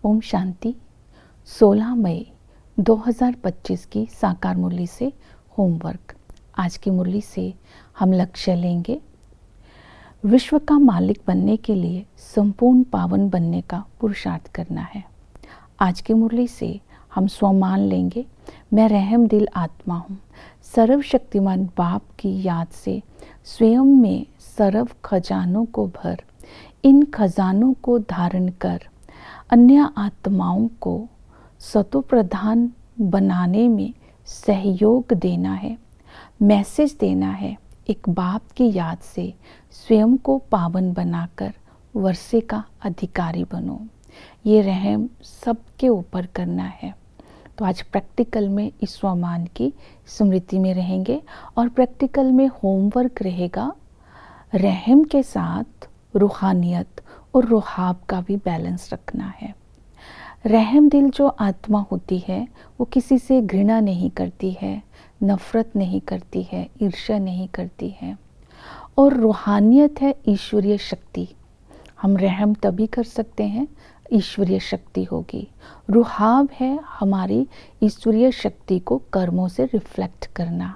ओम शांति। 16 मई 2025 की साकार मुरली से होमवर्क। आज की मुरली से हम लक्ष्य लेंगे, विश्व का मालिक बनने के लिए संपूर्ण पावन बनने का पुरुषार्थ करना है। आज की मुरली से हम स्वमान लेंगे, मैं रहम दिल आत्मा हूँ। सर्वशक्तिमान बाप की याद से स्वयं में सर्व खजानों को भर, इन खजानों को धारण कर अन्य आत्माओं को सतो प्रधान बनाने में सहयोग देना है, मैसेज देना है। एक बाप की याद से स्वयं को पावन बनाकर वर्षे का अधिकारी बनो। ये रहम सबके ऊपर करना है। तो आज प्रैक्टिकल में इस स्वमान की स्मृति में रहेंगे और प्रैक्टिकल में होमवर्क रहेगा, रहम के साथ रूहानियत और रुहाब का भी बैलेंस रखना है। रहम दिल जो आत्मा होती है वो किसी से घृणा नहीं करती है, नफरत नहीं करती है, ईर्ष्या नहीं करती है। और रूहानियत है ईश्वरीय शक्ति। हम रहम तभी कर सकते हैं ईश्वरीय शक्ति होगी। रुहाब है हमारी ईश्वरीय शक्ति को कर्मों से रिफ्लेक्ट करना,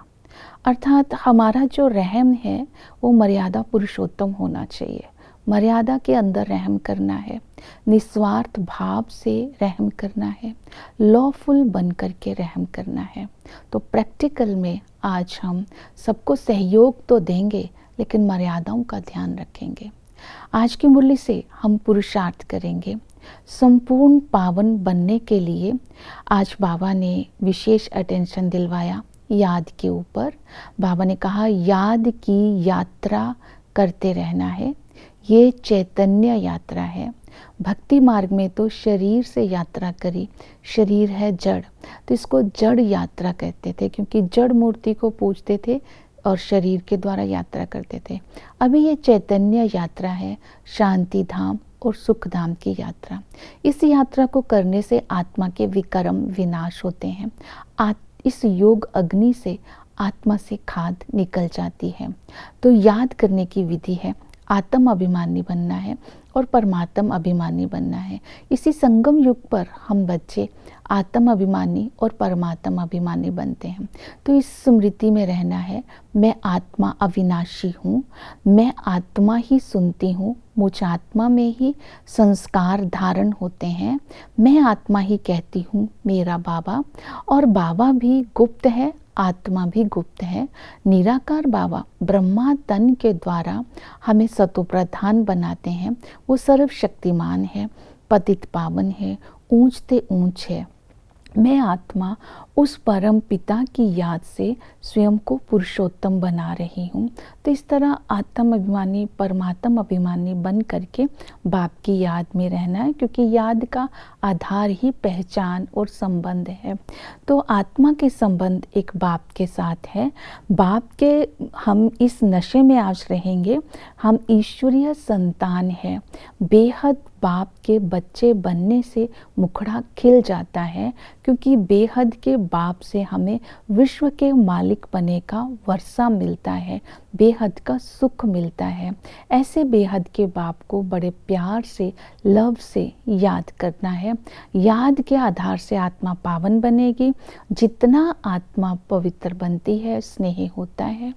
अर्थात हमारा जो रहम है वो मर्यादा पुरुषोत्तम होना चाहिए। मर्यादा के अंदर रहम करना है, निस्वार्थ भाव से रहम करना है, लॉफुल बन करके रहम करना है। तो प्रैक्टिकल में आज हम सबको सहयोग तो देंगे लेकिन मर्यादाओं का ध्यान रखेंगे। आज की मुरली से हम पुरुषार्थ करेंगे संपूर्ण पावन बनने के लिए। आज बाबा ने विशेष अटेंशन दिलवाया याद के ऊपर। बाबा ने कहा याद की यात्रा करते रहना है। ये चैतन्य यात्रा है। भक्ति मार्ग में तो शरीर से यात्रा करी, शरीर है जड़, तो इसको जड़ यात्रा कहते थे क्योंकि जड़ मूर्ति को पूजते थे और शरीर के द्वारा यात्रा करते थे। अभी ये चैतन्य यात्रा है, शांति धाम और सुख धाम की यात्रा। इस यात्रा को करने से आत्मा के विकर्म विनाश होते हैं। इस योग अग्नि से आत्मा से खाद निकल जाती है। तो याद करने की विधि है, आत्म अभिमानी बनना है और परमात्म अभिमानी बनना है। इसी संगम युग पर हम बच्चे आत्म अभिमानी और परमात्म अभिमानी बनते हैं। तो इस स्मृति में रहना है, मैं आत्मा अविनाशी हूँ, मैं आत्मा ही सुनती हूँ, मुझ आत्मा में ही संस्कार धारण होते हैं, मैं आत्मा ही कहती हूँ मेरा बाबा, और बाबा भी गुप्त है, आत्मा भी गुप्त है। निराकार बाबा ब्रह्मा तन के द्वारा हमें सतो प्रधान बनाते हैं। वो सर्वशक्तिमान है, पतित पावन है, ऊंचते ऊंच है। मैं आत्मा उस परम पिता की याद से स्वयं को पुरुषोत्तम बना रही हूँ। तो इस तरह आत्म अभिमानी परमात्म अभिमानी बन करके बाप की याद में रहना है, क्योंकि याद का आधार ही पहचान और संबंध है। तो आत्मा के संबंध एक बाप के साथ है। बाप के हम इस नशे में आज रहेंगे, हम ईश्वरीय संतान हैं। बेहद बाप के बच्चे बनने से मुखड़ा खिल जाता है, क्योंकि बेहद के बाप से हमें विश्व के मालिक बने का वर्षा मिलता है, बेहद का सुख मिलता है। ऐसे बेहद के बाप को बड़े प्यार से, लव से याद करना है। याद के आधार से आत्मा पावन बनेगी। जितना आत्मा पवित्र बनती है, स्नेही होता है,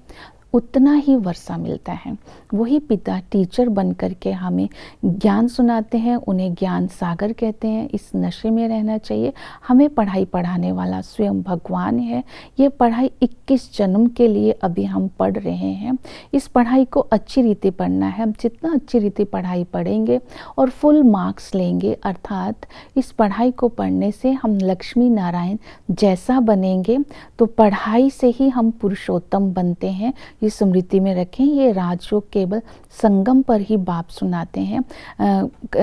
उतना ही वर्षा मिलता है। वही पिता टीचर बन करके हमें ज्ञान सुनाते हैं, उन्हें ज्ञान सागर कहते हैं। इस नशे में रहना चाहिए। हमें पढ़ाई पढ़ाने वाला स्वयं भगवान है। ये पढ़ाई 21 जन्म के लिए अभी हम पढ़ रहे हैं। इस पढ़ाई को अच्छी रीति पढ़ना है। हम जितना अच्छी रीति पढ़ाई पढ़ेंगे और फुल मार्क्स लेंगे, अर्थात इस पढ़ाई को पढ़ने से हम लक्ष्मी नारायण जैसा बनेंगे, तो पढ़ाई से ही हम पुरुषोत्तम बनते हैं। ये स्मृति में रखें। ये राजयोग केवल संगम पर ही बाप सुनाते हैं,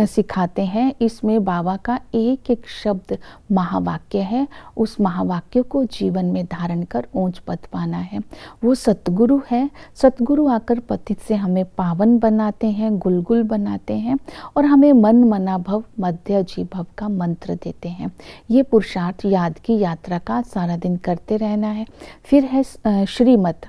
सिखाते हैं। इसमें बाबा का एक एक शब्द महावाक्य है। उस महावाक्य को जीवन में धारण कर ऊंच पद पाना है। वो सतगुरु है। सतगुरु आकर पतित से हमें पावन बनाते हैं, गुलगुल बनाते हैं और हमें मन मना भव मध्य जी भव का मंत्र देते हैं। ये पुरुषार्थ याद की यात्रा का सारा दिन करते रहना है। फिर है श्रीमत।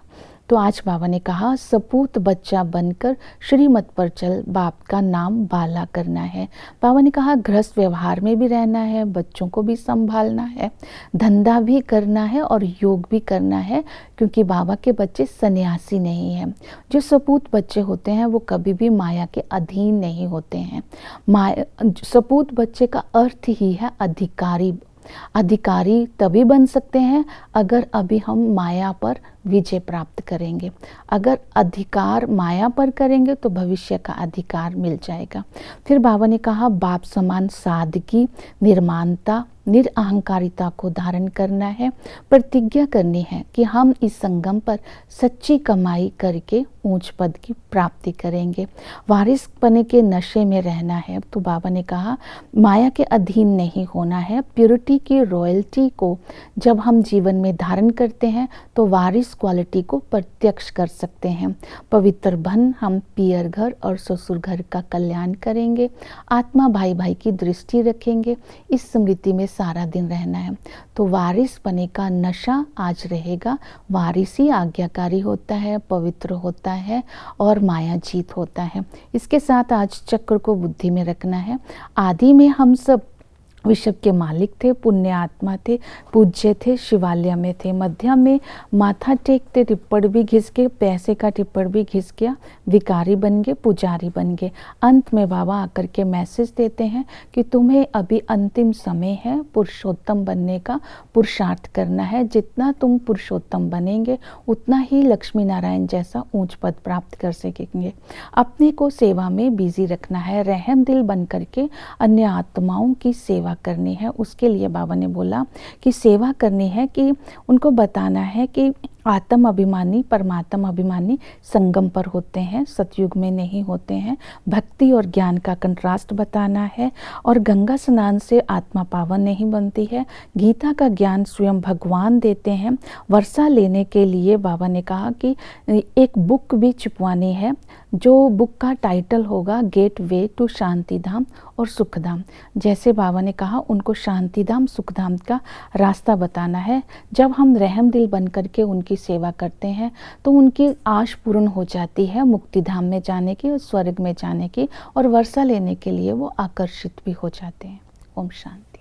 तो आज बाबा ने कहा सपूत बच्चा बनकर श्रीमत पर चल, बाप का नाम बाला करना है। बाबा ने कहा गृहस्थ व्यवहार में भी रहना है, बच्चों को भी संभालना है, धंधा भी करना है और योग भी करना है, क्योंकि बाबा के बच्चे सन्यासी नहीं हैं। जो सपूत बच्चे होते हैं वो कभी भी माया के अधीन नहीं होते हैं। सपूत बच्चे का अर्थ ही है अधिकारी। अधिकारी तभी बन सकते हैं अगर अभी हम माया पर विजय प्राप्त करेंगे। अगर अधिकार माया पर करेंगे तो भविष्य का अधिकार मिल जाएगा। फिर बाबा ने कहा बाप समान सादगी, निर्माणता, निरअहंकारिता को धारण करना है। प्रतिज्ञा करनी है कि हम इस संगम पर सच्ची कमाई करके ऊंच पद की प्राप्ति करेंगे। वारिस पने के नशे में रहना है। तो बाबा ने कहा माया के अधीन नहीं होना है। प्योरिटी की रॉयल्टी को जब हम जीवन में धारण करते हैं तो वारिस क्वालिटी को प्रत्यक्ष कर सकते हैं। पवित्र बन हम पियर घर और ससुर घर का कल्याण करेंगे। आत्मा भाई भाई की दृष्टि रखेंगे। इस स्मृति में सारा दिन रहना है। तो वारिस बने का नशा आज रहेगा। वारिस ही आज्ञाकारी होता है, पवित्र होता है और माया जीत होता है। इसके साथ आज चक्र को बुद्धि में रखना है। आदि में हम सब विश्व के मालिक थे, पुण्य आत्मा थे, पूज्य थे, शिवालय में थे। मध्य में माथा टेकते, टिप्पण भी घिस के, पैसे का टिप्पण भी घिस गया, भिखारी बन गए, पुजारी बन गए। अंत में बाबा आकर के मैसेज देते हैं कि तुम्हें अभी अंतिम समय है पुरुषोत्तम बनने का, पुरुषार्थ करना है। जितना तुम पुरुषोत्तम बनेंगे उतना ही लक्ष्मी नारायण जैसा ऊंच पद प्राप्त कर सकेंगे। अपने को सेवा में बिजी रखना है, रहम दिल बन करके अन्य आत्माओं की सेवा करनी है। उसके लिए बाबा ने बोला कि सेवा करनी है, कि उनको बताना है कि आत्म अभिमानी परमात्म अभिमानी संगम पर होते हैं, सतयुग में नहीं होते हैं। भक्ति और ज्ञान का कंट्रास्ट बताना है। और गंगा स्नान से आत्मा पावन नहीं बनती है। गीता का ज्ञान स्वयं भगवान देते हैं। वर्षा लेने के लिए बाबा ने कहा कि एक बुक भी छुपवानी है, जो बुक का टाइटल होगा गेट वे टू शांतिधाम और सुखधाम। जैसे बाबा ने कहा उनको शांतिधाम सुखधाम का रास्ता बताना है। जब हम रहम दिल बन करके उनकी सेवा करते हैं तो उनकी आश पूर्ण हो जाती है मुक्ति धाम में जाने की और स्वर्ग में जाने की, और वर्षा लेने के लिए वो आकर्षित भी हो जाते हैं। ओम शांति।